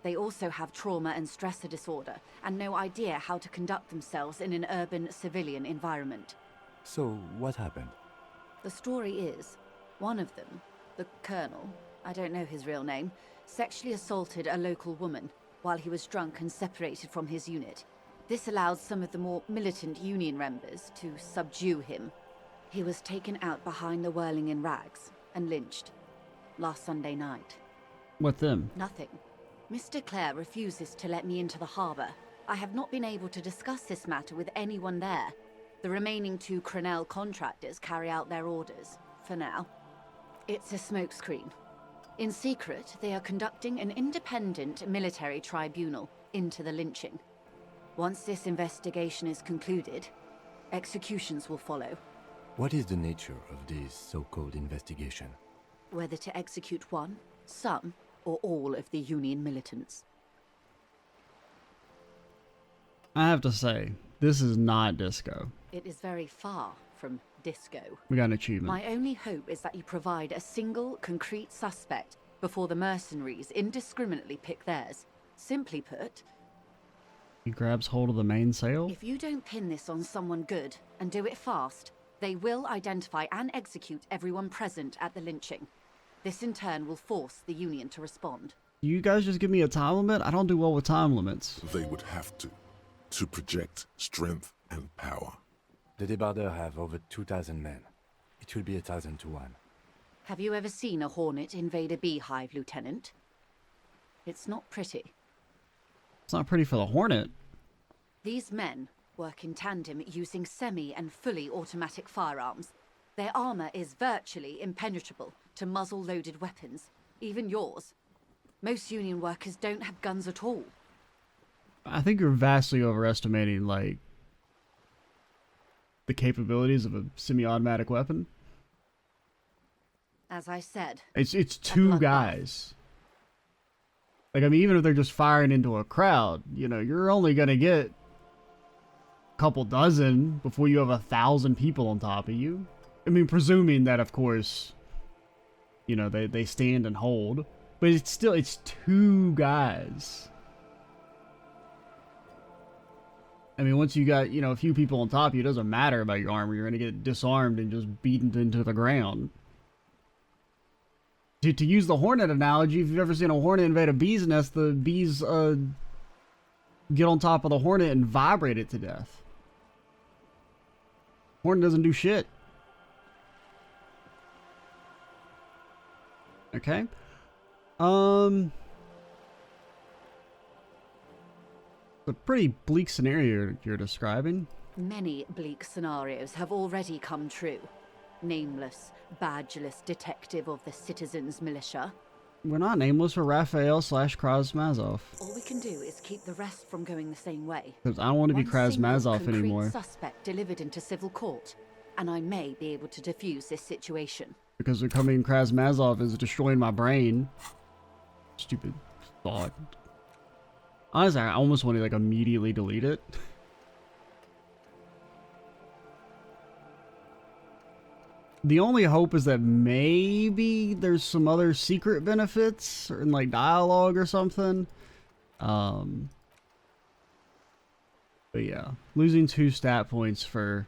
They also have trauma and stressor disorder, and no idea how to conduct themselves in an urban civilian environment. So, what happened? The story is, one of them, the colonel, I don't know his real name, sexually assaulted a local woman while he was drunk and separated from his unit. This allowed some of the more militant Union members to subdue him. He was taken out behind the whirling in rags and lynched last Sunday night. With them? Nothing. Mr. Clare refuses to let me into the harbor. I have not been able to discuss this matter with anyone there. The remaining 2 Crenel contractors carry out their orders, for now. It's a smokescreen. In secret, they are conducting an independent military tribunal into the lynching. Once this investigation is concluded, executions will follow. What is the nature of this so-called investigation? Whether to execute one, some, or all of the Union militants. I have to say, this is not Disco. It is very far from Disco. We got an achievement. My only hope is that you provide a single, concrete suspect before the mercenaries indiscriminately pick theirs. Simply put, He grabs hold of the mainsail. if you don't pin this on someone good, and do it fast, they will identify and execute everyone present at the lynching. This in turn will force the Union to respond. You guys just give me a time limit? I don't do well with time limits. They would have to project strength and power. The Debardeurs have over 2,000 men. It will be 1,000 to 1. Have you ever seen a Hornet invade a beehive, Lieutenant? It's not pretty. It's not pretty for the Hornet. These men work in tandem using semi and fully automatic firearms. Their armor is virtually impenetrable to muzzle-loaded weapons, even yours. Most Union workers don't have guns at all. I think you're vastly overestimating, like, the capabilities of a semi-automatic weapon. As I said, It's 2 guys. Like, I mean, even if they're just firing into a crowd, you know, you're only gonna get a couple dozen before you have 1,000 people on top of you. I mean, presuming that, of course, you know, they stand and hold. But it's 2 guys. I mean, once you got, you know, a few people on top of you, it doesn't matter about your armor. You're going to get disarmed and just beaten into the ground. To use the Hornet analogy, if you've ever seen a Hornet invade a bee's nest, the bees get on top of the Hornet and vibrate it to death. Hornet doesn't do shit. Okay. It's a pretty bleak scenario you're describing. many bleak scenarios have already come true. Nameless, badgeless detective of the citizens' militia. We're not nameless, we're Raphael/Krasmazov. All we can do is keep the rest from going the same way. Because I don't want to be One single Krasmazov concrete anymore. Suspect delivered into civil court, and I may be able to defuse this situation. Because becoming Krasmazov is destroying my brain. Stupid thought. Honestly, I almost want to like immediately delete it. The only hope is that maybe there's some other secret benefits or in like dialogue or something. But yeah, losing 2 stat points for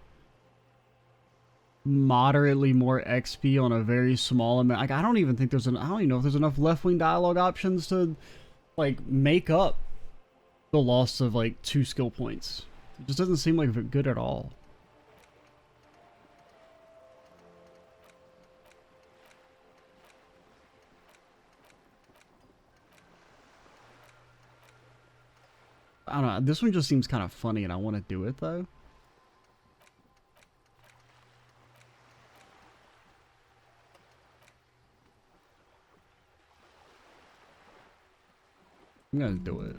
moderately more XP on a very small amount. Like I don't even think there's I don't even know if there's enough left-wing dialogue options to like make up the loss of like 2 skill points. It just doesn't seem like good at all. I don't know, this one just seems kind of funny and I want to do it though. I'm gonna do it.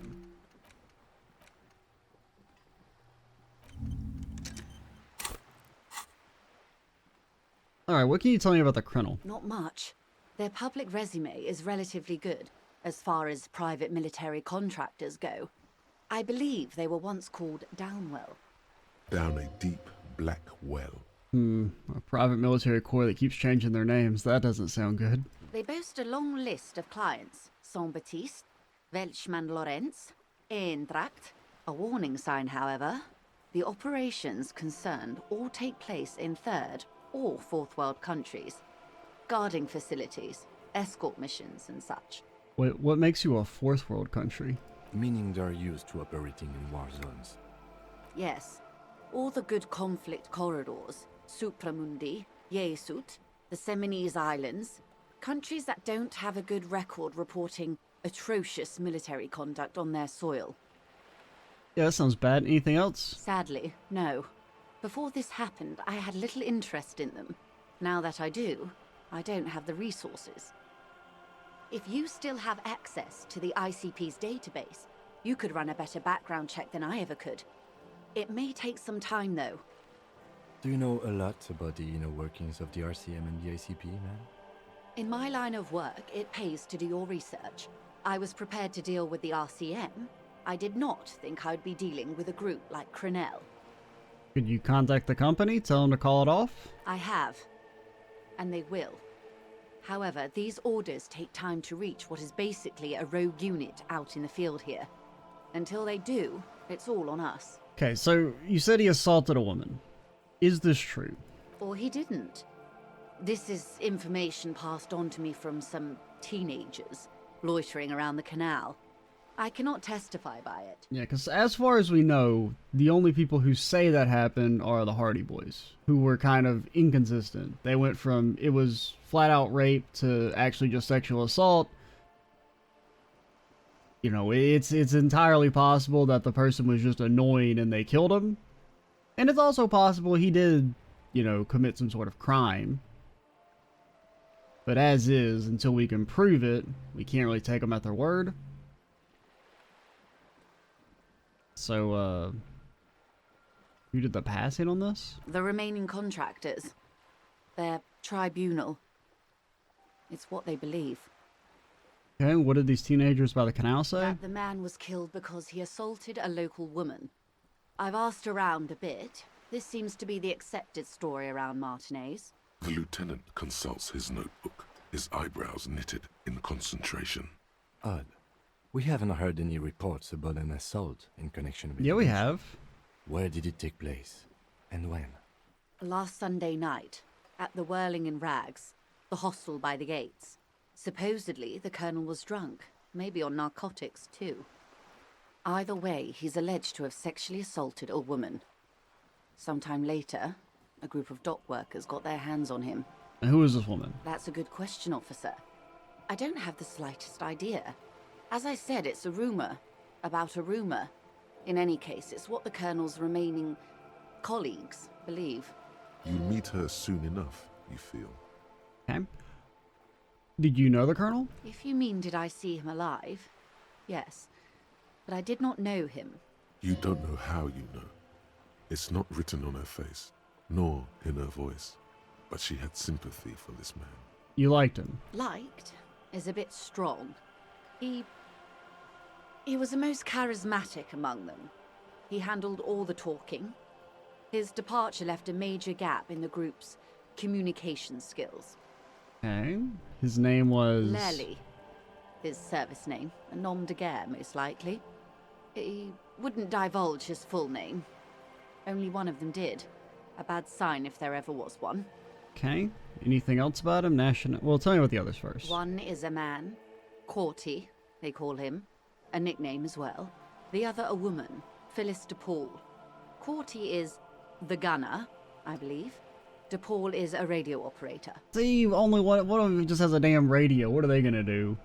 Alright, what can you tell me about the Colonel? Not much. Their public resume is relatively good, as far as private military contractors go. I believe they were once called Downwell. Down a deep, black well. A private military corps that keeps changing their names. That doesn't sound good. They boast a long list of clients. Saint-Baptiste, Welchman-Lorenz, Eintracht. A warning sign, however. The operations concerned all take place in third or fourth world countries. Guarding facilities, escort missions and such. Wait, what makes you a fourth world country? Meaning they're used to operating in war zones. Yes. All the good conflict corridors, Supramundi, Yesut, the Seminese Islands, countries that don't have a good record reporting atrocious military conduct on their soil. Yeah, that sounds bad. Anything else? Sadly, no. Before this happened, I had little interest in them. Now that I do, I don't have the resources. If you still have access to the ICP's database, you could run a better background check than I ever could. It may take some time, though. Do you know a lot about the inner workings of the RCM and the ICP, man? In my line of work, it pays to do your research. I was prepared to deal with the RCM. I did not think I'd be dealing with a group like Crenel. Could you contact the company, tell them to call it off? I have. And they will. However, these orders take time to reach what is basically a rogue unit out in the field here. Until they do, it's all on us. Okay, so you said he assaulted a woman. Is this true? Or he didn't. This is information passed on to me from some teenagers loitering around the canal. I cannot testify by it. Yeah, because as far as we know, the only people who say that happened are the Hardy Boys, who were kind of inconsistent. They went from, it was flat out rape to actually just sexual assault. You know, it's entirely possible that the person was just annoying and they killed him. And it's also possible he did, you know, commit some sort of crime. But as is, until we can prove it, we can't really take them at their word. So, who did the passing on this? The remaining contractors. Their tribunal. It's what they believe. Okay, what did these teenagers by the canal say? That the man was killed because he assaulted a local woman. I've asked around a bit. This seems to be the accepted story around Martinez. The lieutenant consults his notebook, his eyebrows knitted in concentration. Odd. We haven't heard any reports about an assault in connection with... Yeah, we have. Where did it take place? And when? Last Sunday night, at the Whirling in Rags, the hostel by the gates. Supposedly, the colonel was drunk, maybe on narcotics too. Either way, he's alleged to have sexually assaulted a woman. Sometime later, a group of dock workers got their hands on him. And who is this woman? That's a good question, officer. I don't have the slightest idea. As I said, it's a rumor about a rumor. In any case, it's what the colonel's remaining colleagues believe. You meet her soon enough, you feel. Okay. Did you know the colonel? If you mean did I see him alive, yes. But I did not know him. You don't know how you know. It's not written on her face, nor in her voice. But she had sympathy for this man. You liked him? Liked is a bit strong. He was the most charismatic among them. He handled all the talking. His departure left a major gap in the group's communication skills. Okay. His name was... Lely. His service name. A nom de guerre, most likely. He wouldn't divulge his full name. Only one of them did. A bad sign if there ever was one. Okay. Anything else about him? Well, tell me about the others first. One is a man. Corty, they call him. A nickname as well. The other a woman. Phyllis DePaul. Corty is the gunner, I believe. DePaul is a radio operator. See, only one of them just has a damn radio. What are they gonna do?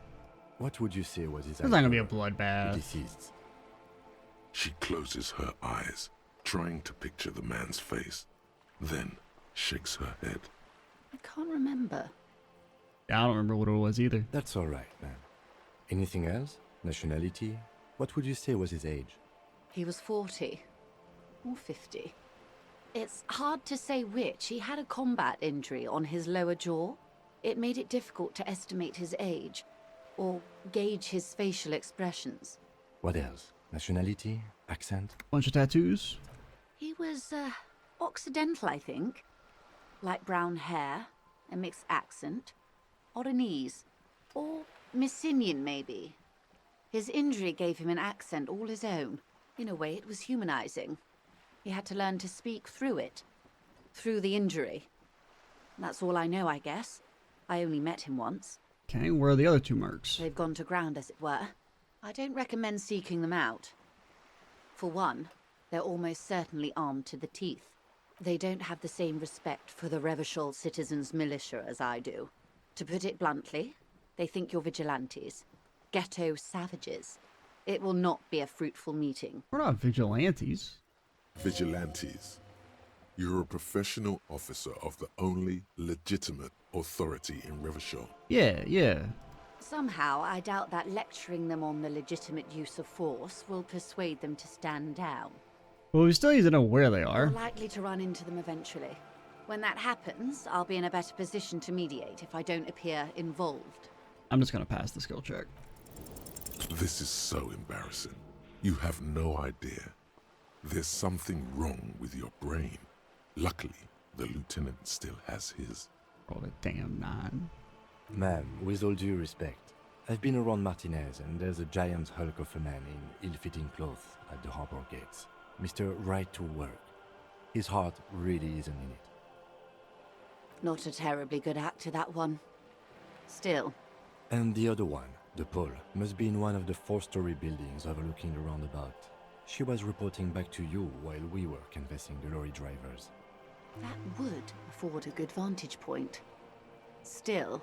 What would you say was his There's not gonna be a bloodbath. Deceased. She closes her eyes, trying to picture the man's face, then shakes her head. I can't remember. Yeah, I don't remember what it was either. That's all right, man. Anything else? Nationality? What would you say was his age? He was 40. Or 50. It's hard to say which. He had a combat injury on his lower jaw. It made it difficult to estimate his age, or gauge his facial expressions. What else? Nationality? Accent? Bunch of tattoos? He was, Occidental, I think. Light brown hair, a mixed accent, Oranese, or Messinian, maybe. His injury gave him an accent all his own. In a way, it was humanizing. He had to learn to speak through it. Through the injury. That's all I know, I guess. I only met him once. Okay, where are the other two mercs? They've gone to ground, as it were. I don't recommend seeking them out. For one, they're almost certainly armed to the teeth. They don't have the same respect for the Revachol citizens' militia as I do. To put it bluntly, they think you're vigilantes. Ghetto savages. It will not be a fruitful meeting. We're not vigilantes. Vigilantes. You're a professional officer of the only legitimate authority in Revachol. Yeah. Somehow, I doubt that lecturing them on the legitimate use of force will persuade them to stand down. Well, we still need to know where they are. We're likely to run into them eventually. When that happens, I'll be in a better position to mediate if I don't appear involved. I'm just gonna pass the skill check. This is so embarrassing. You have no idea. There's something wrong with your brain. Luckily, the lieutenant still has his. Roll a damn 9. Ma'am, with all due respect, I've been around Martinez, and there's a giant hulk of a man in ill-fitting clothes at the harbor gates. Mr. Right to Work. His heart really isn't in it. Not a terribly good actor, that one. Still. And the other one, the Pole, must be in one of the 4-story buildings overlooking the roundabout. She was reporting back to you while we were canvassing the lorry drivers. That would afford a good vantage point. Still,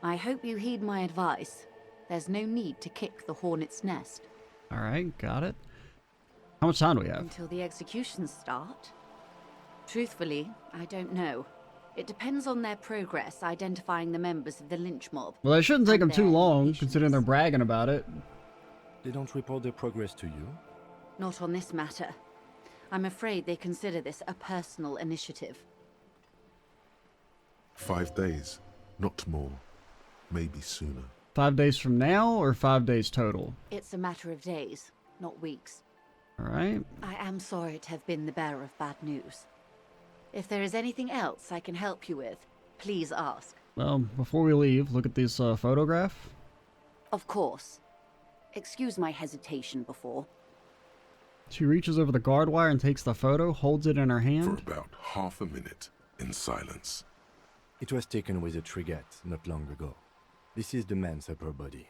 I hope you heed my advice. There's no need to kick the hornet's nest. Alright, got it. How much time do we have? Until the executions start? Truthfully, I don't know. It depends on their progress identifying the members of the lynch mob. Well, it shouldn't take them too long, patience. considering they're bragging about it. They don't report their progress to you? Not on this matter. I'm afraid they consider this a personal initiative. 5 days, not more. Maybe sooner. 5 days from now, or 5 days total? It's a matter of days, not weeks. Alright. I am sorry to have been the bearer of bad news. If there is anything else I can help you with, please ask. Well, before we leave, look at this photograph. Of course. Excuse my hesitation before. She reaches over the guard wire and takes the photo, holds it in her hand. For about half a minute, in silence. It was taken with a Trigat not long ago. This is the man's upper body.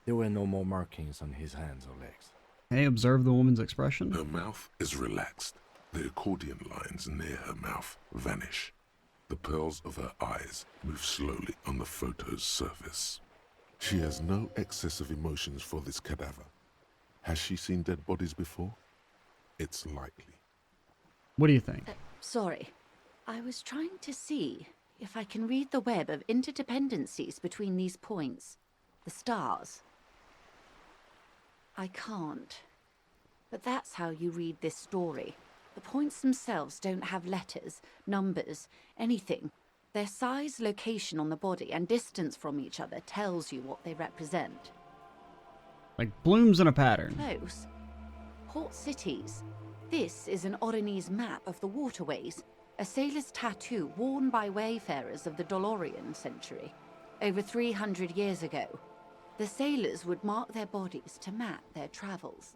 There were no more markings on his hands or legs. Hey, observe the woman's expression. Her mouth is relaxed. The accordion lines near her mouth vanish. The pearls of her eyes move slowly on the photo's surface. She has no excess of emotions for this cadaver. Has she seen dead bodies before? It's likely. What do you think? Sorry. I was trying to see if I can read the web of interdependencies between these points. The stars. I can't. But that's how you read this story. The points themselves don't have letters, numbers, anything. Their size, location on the body, and distance from each other tells you what they represent. Like blooms in a pattern. Close. Port cities. This is an Oronese map of the waterways, a sailor's tattoo worn by wayfarers of the Dolorian century. Over 300 years ago, the sailors would mark their bodies to map their travels.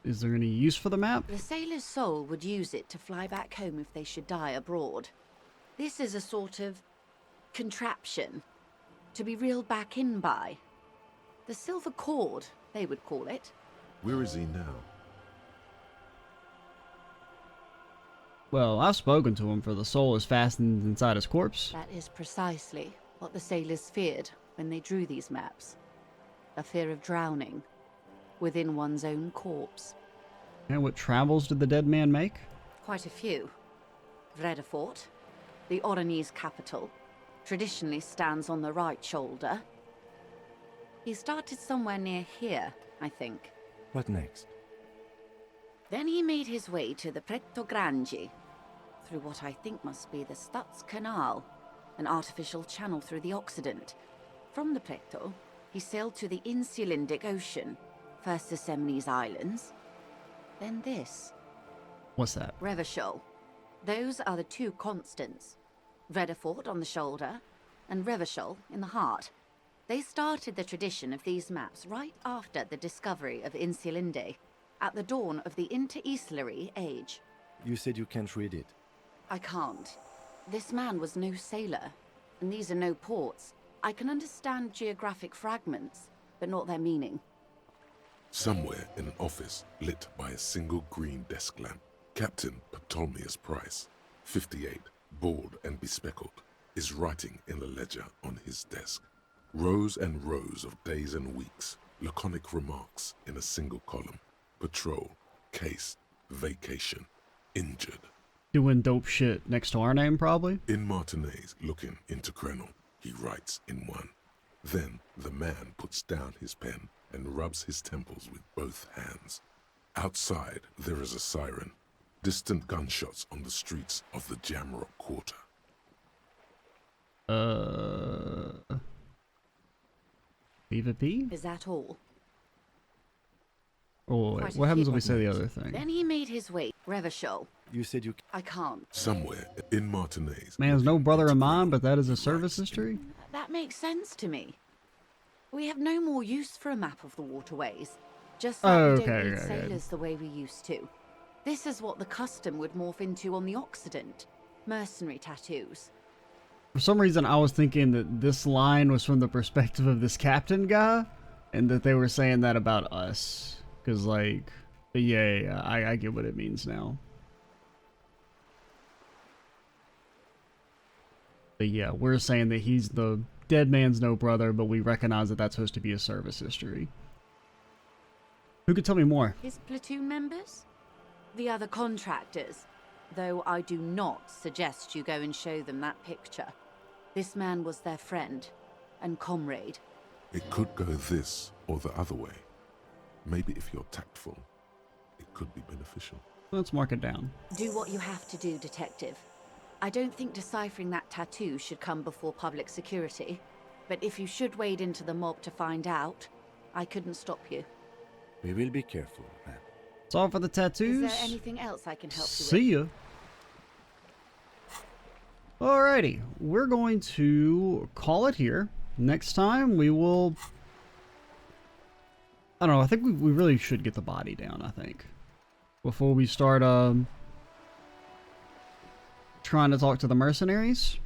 Is there any use for the map? The sailor's soul would use it to fly back home if they should die abroad. This is a sort of contraption to be reeled back in by. The silver cord, they would call it. Where is he now? Well, I've spoken to him, for the soul is fastened inside his corpse. That is precisely what the sailors feared when they drew these maps. A fear of drowning within one's own corpse. And what travels did the dead man make? Quite a few. Vredefort, the Oronese capital, traditionally stands on the right shoulder. He started somewhere near here, I think. What next? Then he made his way to the Pretto Grande, through what I think must be the Stutz Canal, an artificial channel through the Occident. From the Pretto, he sailed to the Insulindic Ocean, first the Semnes Islands, then this. What's that? Revachol. Those are the two constants. Vredefort on the shoulder, and Revachol in the heart. They started the tradition of these maps right after the discovery of Insulinde, at the dawn of the Interinsulary Age. You said you can't read it. I can't. This man was no sailor, and these are no ports. I can understand geographic fragments, but not their meaning. Somewhere in an office lit by a single green desk lamp, Captain Ptolemaeus Price, 58, bald and bespectacled, is writing in a ledger on his desk. Rows and rows of days and weeks, laconic remarks in a single column. Patrol, case, vacation, injured. Doing dope shit next to our name, probably? In Martinez, looking into Krenel, he writes in one. Then the man puts down his pen and rubs his temples with both hands. Outside, there is a siren. Distant gunshots on the streets of the Jamrock Quarter. Leave it be? Is that all? Oh, wait, what happens when we say the other thing? Then he made his way. Revachol. You said you... I can't. Somewhere in Martinez. Man's no brother of mine, but that is a service history? That makes sense to me. We have no more use for a map of the waterways. Just like we don't need sailors the way we used to. This is what the custom would morph into on the Occident. Mercenary tattoos. For some reason, I was thinking that this line was from the perspective of this captain guy, and that they were saying that about us. Because, like, yeah, I get what it means now. But yeah, we're saying that he's the dead man's no brother, but we recognize that that's supposed to be a service history. Who could tell me more? His platoon members? The other contractors. Though I do not suggest you go and show them that picture. This man was their friend and comrade. It could go this or the other way. Maybe if you're tactful, it could be beneficial. Let's mark it down. Do what you have to do, Detective. I don't think deciphering that tattoo should come before public security, but if you should wade into the mob to find out, I couldn't stop you. We will be careful, ma'am. It's all for the tattoos. Is there anything else I can help you with? See ya. Alrighty, we're going to call it here. Next time we will... I don't know, I think we really should get the body down, I think. Before we start trying to talk to the mercenaries.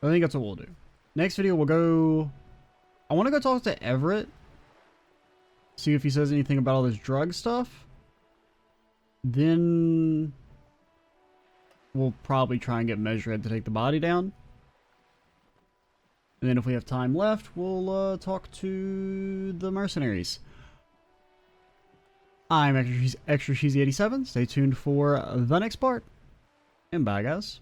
I think that's what we'll do. Next video we'll go... I want to go talk to Everett. See if he says anything about all this drug stuff. Then... we'll probably try and get Measurehead to take the body down. And then if we have time left, we'll talk to the mercenaries. I'm Extra Cheesy 87. Stay tuned for the next part. And bye, guys.